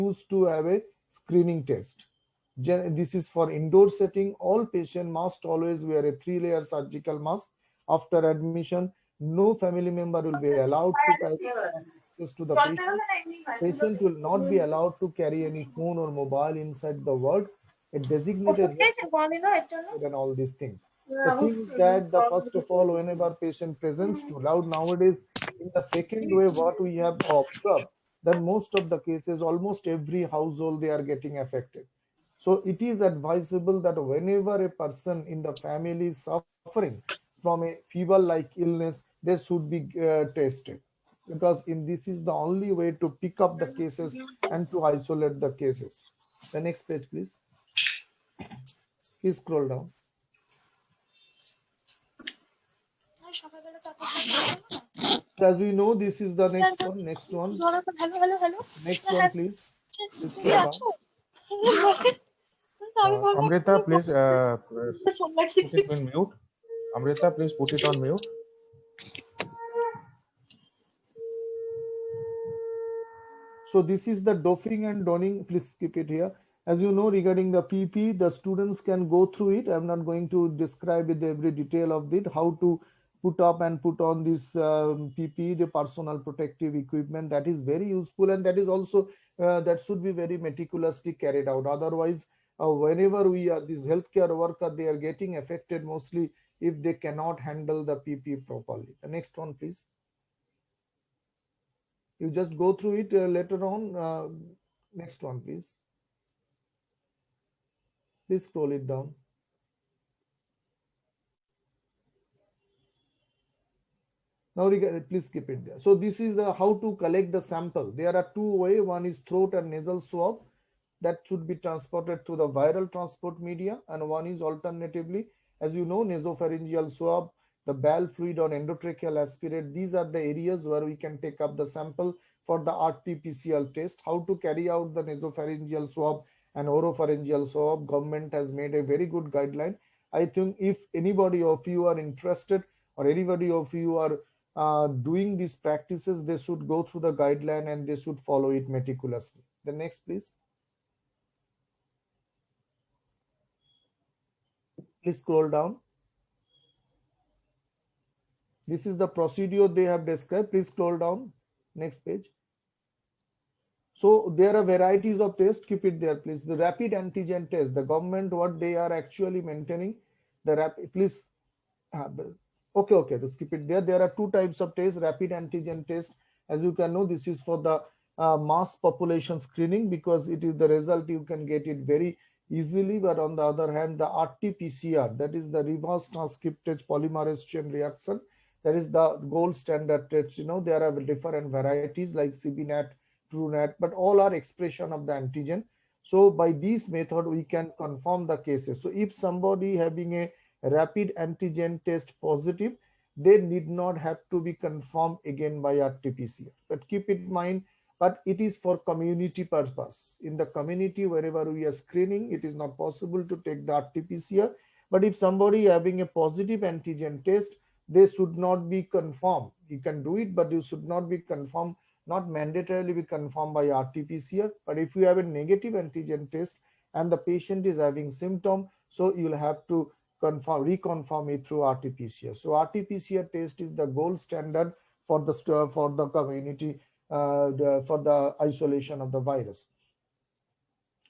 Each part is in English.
used to have a screening test. This is for indoor setting. All patient must always wear a 3-layer surgical mask after admission. No family member will be allowed to carry access to the patient. Patient will not be allowed to carry any phone or mobile inside the ward. A designated and all these things. The thing is that the first of all, whenever patient presents too loud nowadays, in the second way, what we have observed that most of the cases, almost every household, they are getting affected. So it is advisable that whenever a person in the family is suffering from a fever-like illness, they should be tested, because in this is the only way to pick up the cases and to isolate the cases. The next page, please. Please scroll down. As we know, this is the next one. Next one. Next one, please. Please scroll down. Amrita, please put it on mute. Amrita, please put it on mute. So this is the doffing and donning. Please keep it here. As you know, regarding the PP, the students can go through it. I'm not going to describe with every detail of it, how to put up and put on this PP, the personal protective equipment. That is very useful, and that is also that should be very meticulously carried out. Otherwise, whenever we are this healthcare worker, they are getting affected mostly if they cannot handle the PP properly. The next one, please. You just go through it later on. Next one, please. Please scroll it down. Now, please keep it there. So this is how to collect the sample. There are two ways. One is throat and nasal swab that should be transported through the viral transport media, and one is alternatively, as you know, nasopharyngeal swab, the bowel fluid or endotracheal aspirate. These are the areas where we can take up the sample for the RT-PCR test. How to carry out the nasopharyngeal swab and oropharyngeal swab? Government has made a very good guideline. I think if anybody of you are interested or anybody of you are doing these practices, they should go through the guideline and they should follow it meticulously. The next, please. Please scroll down. This is the procedure they have described. Please scroll down. Next page. So there are varieties of tests. Keep it there, please. The rapid antigen test, the government, what they are actually maintaining, the rapid, please. Okay, just keep it there. There are two types of tests, rapid antigen test. As you can know, this is for the mass population screening, because it is the result you can get it very easily. But on the other hand, the RT-PCR, that is the reverse transcriptase polymerase chain reaction, that is the gold standard test. You know, there are different varieties like CBNAT, TrueNAT, but all are expression of the antigen. So by this method, we can confirm the cases. So if somebody having a rapid antigen test positive, they need not have to be confirmed again by RT-PCR. But keep in mind, but it is for community purpose. In the community, wherever we are screening, it is not possible to take the RT-PCR. But if somebody having a positive antigen test, they should not be confirmed. You can do it, but you should not be confirmed, not mandatorily be confirmed by RT-PCR. But if you have a negative antigen test and the patient is having symptom, so you will have to reconfirm it through RT-PCR. So RT-PCR test is the gold standard for the community for the isolation of the virus.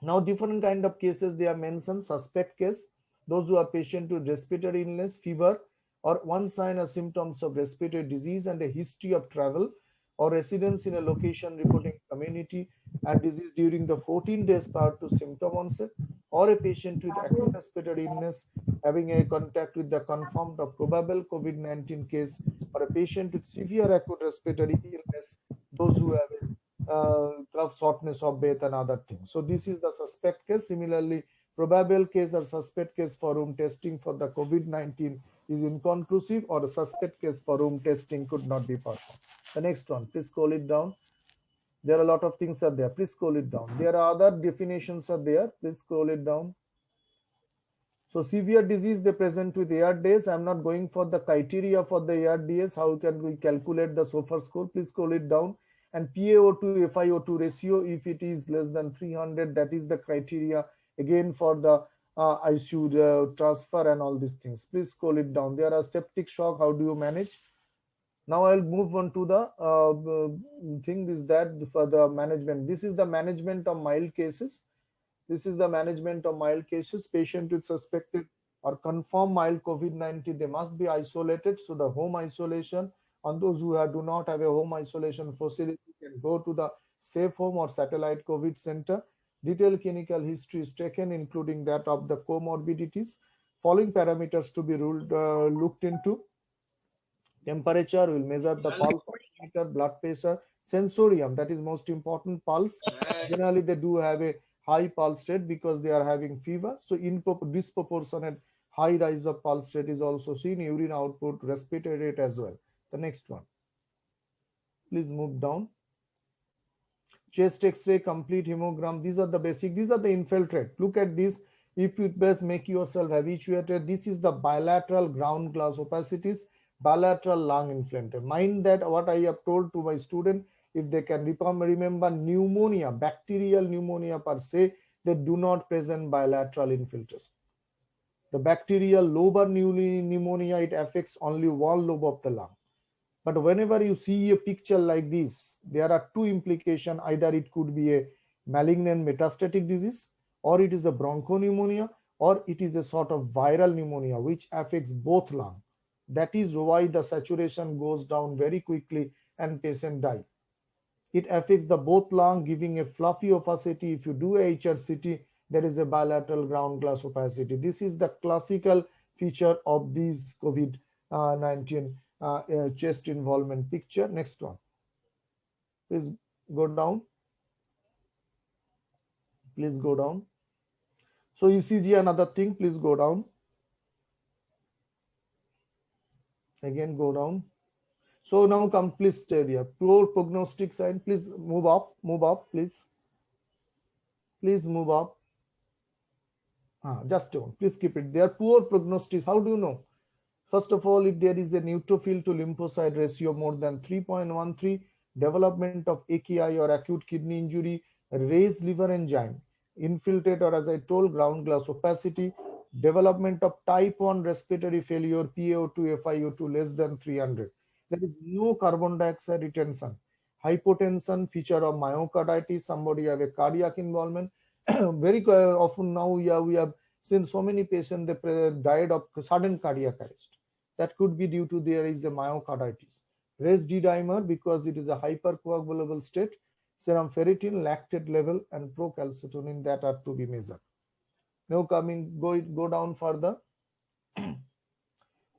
Now, different kind of cases they are mentioned. Suspect case, those who are patient with respiratory illness, fever, or one sign or symptoms of respiratory disease and a history of travel, or residence in a location reporting community and disease during the 14 days prior to symptom onset, or a patient with acute respiratory illness having a contact with the confirmed or probable COVID-19 case, or a patient with severe acute respiratory illness, those who have cough, shortness of breath and other things. So this is the suspect case. Similarly, probable case or suspect case for whom testing for the COVID-19 is inconclusive, or a suspect case for whom testing could not be performed. The next one, please scroll it down. There are a lot of things are there. Please scroll it down. There are other definitions are there. Please scroll it down. So severe disease, they present with ARDS. I'm not going for the criteria for the ARDS. How can we calculate the SOFA score? Please scroll it down. And PaO2 FiO2 ratio, if it is less than 300, that is the criteria again for the ICU transfer and all these things. Please scroll it down. There are septic shock. How do you manage? Now I'll move on to the thing is that for the management. This is the management of mild cases. This is the management of mild cases. Patient with suspected or confirmed mild COVID-19, they must be isolated. So the home isolation, on those who do not have a home isolation facility, can go to the safe home or satellite COVID center. Detailed clinical history is taken, including that of the comorbidities. Following parameters to be looked into. Temperature, will measure the pulse oximeter, blood pressure, sensorium, that is most important, pulse. Generally, they do have a high pulse rate because they are having fever. So, disproportionate high rise of pulse rate is also seen, urine output, respiratory rate as well. The next one. Please move down. Chest X-ray, complete hemogram. These are the basic. These are the infiltrate. Look at this. If you best make yourself habituated, this is the bilateral ground glass opacities, bilateral lung inflammation. Mind that what I have told to my student, if they can remember pneumonia, bacterial pneumonia per se, they do not present bilateral infiltration. The bacterial lobar pneumonia, it affects only one lobe of the lung. But whenever you see a picture like this, there are two implications. Either it could be a malignant metastatic disease, or it is a bronchopneumonia, or it is a sort of viral pneumonia which affects both lungs. That is why the saturation goes down very quickly and patient die. It affects the both lung, giving a fluffy opacity. If you do a HRCT, there is a bilateral ground glass opacity. This is the classical feature of these COVID-19 chest involvement picture. Next one. Please go down. Please go down. So ECG, another thing. Please go down. Again, go down. So now come, please stay there. Poor prognostic sign. Please move up, please. Please move up. Just don't. Please keep it there. Poor prognostics. How do you know? First of all, if there is a neutrophil to lymphocyte ratio more than 3.13, development of AKI or acute kidney injury, raised liver enzyme, infiltrate or as I told, ground glass opacity, development of type 1 respiratory failure, PaO2, FiO2 less than 300. There is no carbon dioxide retention. Hypotension, feature of myocarditis, somebody have a cardiac involvement. Very often now we have seen so many patients, they died of sudden cardiac arrest. That could be due to there is a myocarditis. Raised D-dimer because it is a hypercoagulable state. Serum ferritin, lactate level, and procalcitonin that are to be measured. Now go down further.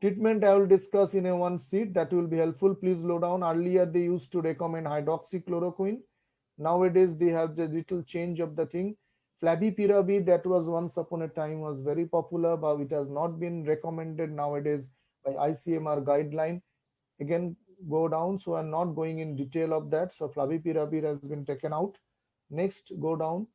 Treatment I will discuss in a one sheet that will be helpful. Please slow down. Earlier they used to recommend hydroxychloroquine. Nowadays they have the little change of the thing. Favipiravir, that was once upon a time was very popular, but it has not been recommended nowadays by ICMR guideline. Again, go down. So I'm not going in detail of that. So favipiravir has been taken out. Next, go down.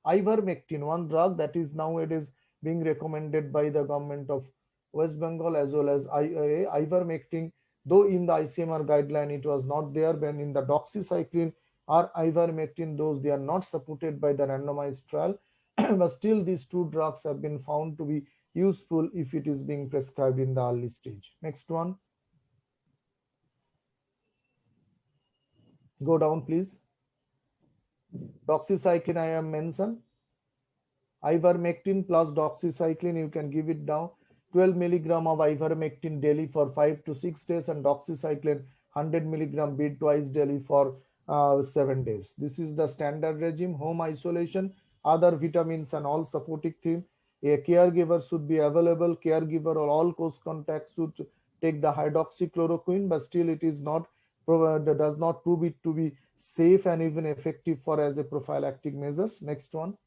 Ivermectin, one drug that is nowadays being recommended by the government of West Bengal as well as IIA. Ivermectin, though in the ICMR guideline it was not there, when in the doxycycline or ivermectin, those they are not supported by the randomized trial, but still these two drugs have been found to be useful if it is being prescribed in the early stage. Next one. Go down, please. Doxycycline I have mentioned. Ivermectin plus doxycycline, you can give it down. 12 milligram of ivermectin daily for 5 to 6 days and doxycycline 100 milligram bid twice daily for 7 days. This is the standard regime. Home isolation, other vitamins and all supporting theme. A caregiver should be available. Caregiver or all close contacts should take the hydroxychloroquine, but still it is not does not prove it to be safe and even effective for as a prophylactic measures. Next one.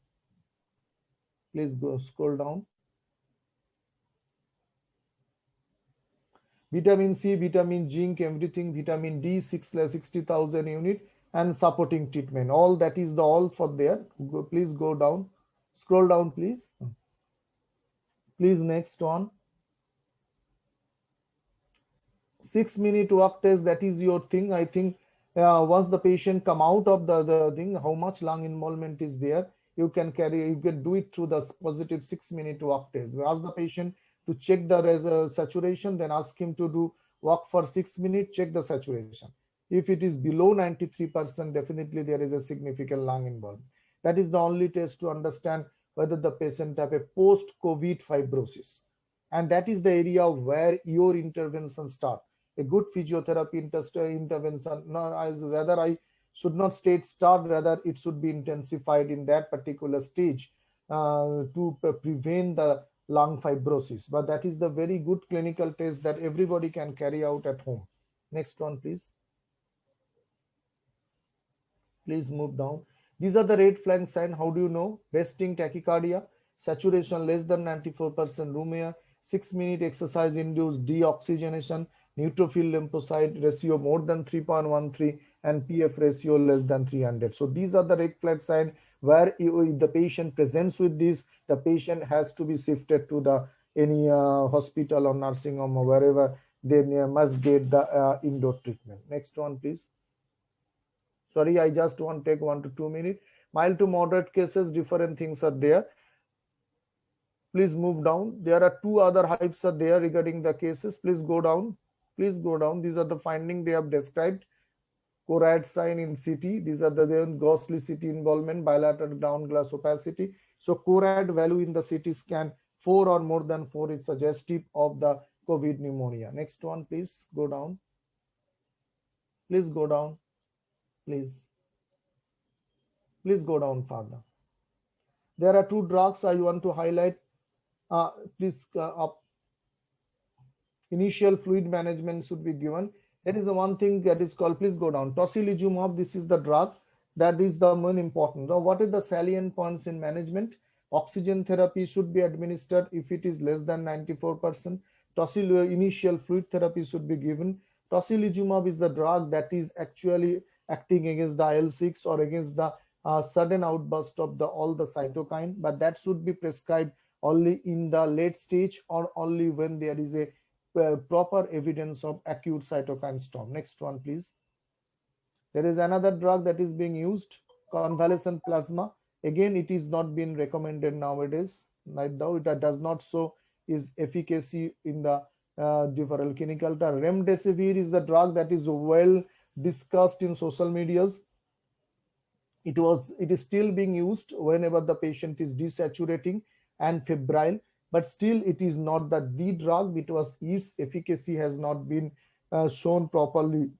Please go scroll down. Vitamin C, vitamin zinc, everything, vitamin D, 60,000 unit, and supporting treatment. All that is the all for there. Please go down. Scroll down, please. Please, next one. 6-minute walk test, that is your thing. I think once the patient come out of the thing, how much lung involvement is there, you can do it through the positive 6-minute walk test. We ask the patient to check the saturation, then ask him to do walk for 6 minutes, check the saturation. If it is below 93%, definitely there is a significant lung involvement. That is the only test to understand whether the patient have a post-COVID fibrosis. And that is the area where your intervention start. A good physiotherapy intervention, rather I should not state start, rather it should be intensified in that particular stage to prevent the lung fibrosis. But that is the very good clinical test that everybody can carry out at home. Next one, please. Please move down. These are the red flag sign. How do you know? Resting tachycardia, saturation less than 94% room air, 6-minute exercise induced deoxygenation, neutrophil lymphocyte ratio more than 3.13, and PF ratio less than 300. So these are the red flag sign where if the patient presents with this, the patient has to be shifted to the any hospital or nursing home or wherever they must get the indoor treatment. Next one, please. Sorry, I just want to take 1 to 2 minutes. Mild to moderate cases, different things are there. Please move down. There are 2 other hypes are there regarding the cases. Please go down. Please go down. These are the findings they have described. Choroid sign in CT. These are the ghostly CT involvement, bilateral ground glass opacity. So choroid value in the CT scan 4 or more than 4 is suggestive of the COVID pneumonia. Next one, please go down. Please go down. Please go down further. There are 2 drugs I want to highlight. Please up. Initial fluid management should be given. There is one thing that is called, please go down, tocilizumab. This is the drug that is the main important. Now, what is the salient points in management? Oxygen therapy should be administered if it is less than 94%. Initial fluid therapy should be given. Tocilizumab is the drug that is actually acting against the IL-6 or against the sudden outburst of all the cytokine, but that should be prescribed only in the late stage or only when there is a proper evidence of acute cytokine storm. Next one, please. There is another drug that is being used, convalescent plasma. Again, it is not being recommended nowadays. Right now, it does not show its efficacy in the different clinical trial. Remdesivir is the drug that is well discussed in social medias. It is still being used whenever the patient is desaturating and febrile, but still it is not the drug because its efficacy has not been shown properly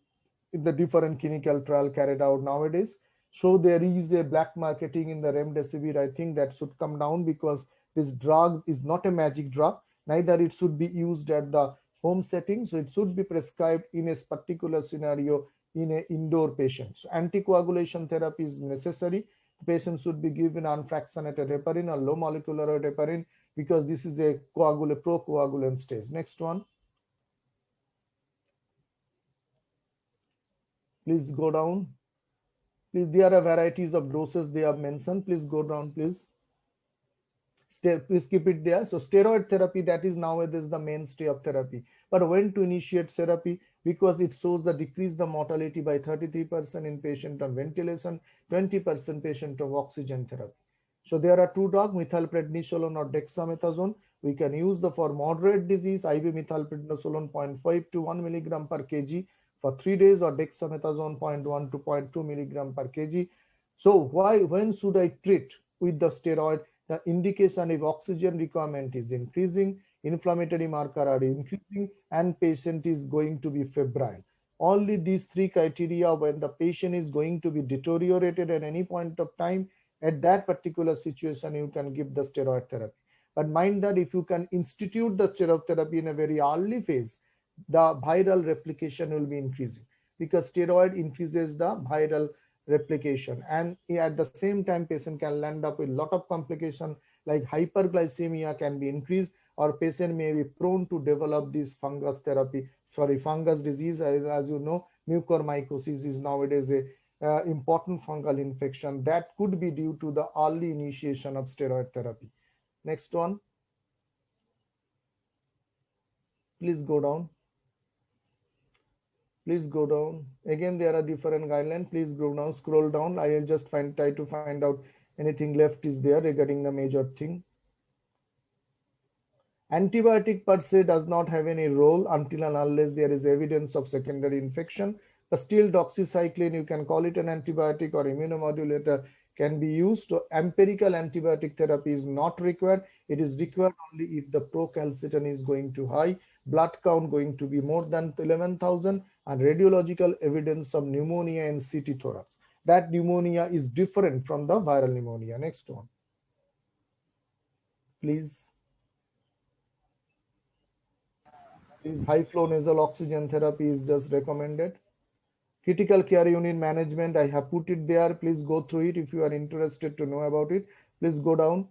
in the different clinical trial carried out nowadays. So there is a black marketing in the remdesivir. I think that should come down because this drug is not a magic drug. Neither it should be used at the home setting. So it should be prescribed in a particular scenario in an indoor patient. So anticoagulation therapy is necessary. The patient should be given unfractionated heparin or low molecular weight heparin because this is a procoagulant stage. Next one. Please go down. Please, there are varieties of doses they have mentioned. Please go down, please. Please keep it there. So steroid therapy, that is nowadays the mainstay of therapy. But when to initiate therapy? Because it shows the decrease the mortality by 33% in patient on ventilation, 20% patient of oxygen therapy. So there are 2 drugs, methylprednisolone or dexamethasone. We can use the for moderate disease, IV methylprednisolone 0.5 to 1 milligram per kg for 3 days or dexamethasone 0.1 to 0.2 milligram per kg. So when should I treat with the steroid? The indication if oxygen requirement is increasing, inflammatory marker are increasing, and patient is going to be febrile. Only these 3 criteria, when the patient is going to be deteriorated at any point of time, at that particular situation, you can give the steroid therapy. But mind that if you can institute the steroid therapy in a very early phase, the viral replication will be increasing because steroid increases the viral replication, and at the same time patient can land up with a lot of complication like hyperglycemia can be increased, or patient may be prone to develop this fungus disease. As you know, mucormycosis is nowadays a important fungal infection that could be due to the early initiation of steroid therapy. Next one. Please go down. Please go down. Again, there are different guidelines. Please go down, scroll down. I will just try to find out anything left is there regarding the major thing. Antibiotic per se does not have any role until and unless there is evidence of secondary infection. But still, doxycycline, you can call it an antibiotic or immunomodulator, can be used. So empirical antibiotic therapy is not required. It is required only if the procalcitonin is going to high, blood count going to be more than 11,000, and radiological evidence of pneumonia in CT thorax. That pneumonia is different from the viral pneumonia. Next one, please. High flow nasal oxygen therapy is just recommended. Critical care unit management, I have put it there. Please go through it if you are interested to know about it. Please go down.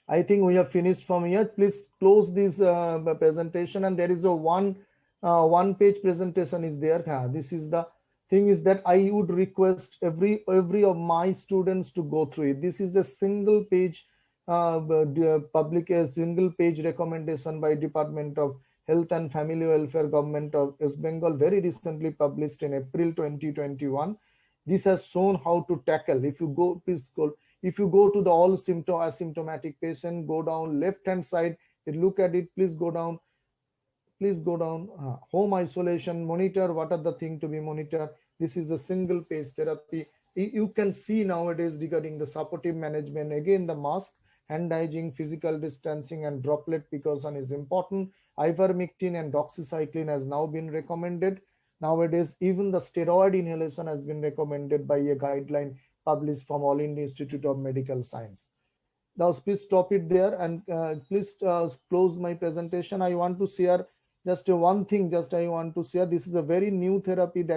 I think we have finished from here. Please close this presentation, and there is a one page presentation is there. This is the thing is that I would request every of my students to go through it. This is a single page single page recommendation by Department of Health and Family Welfare, Government of West Bengal, very recently published in April 2021. This has shown how to tackle. If you go, please go. If you go to the all asymptomatic patient, go down left hand side, look at it. Please go down. Please go down. Home isolation, monitor. What are the things to be monitored? This is a single page therapy. You can see nowadays regarding the supportive management. Again, the mask, hand hygiene, physical distancing, and droplet precaution is important. Ivermectin and doxycycline has now been recommended. Nowadays, even the steroid inhalation has been recommended by a guideline published from All India Institute of Medical Science. Now, please stop it there, and please close my presentation. I want to share just one thing. I want to share, this is a very new therapy that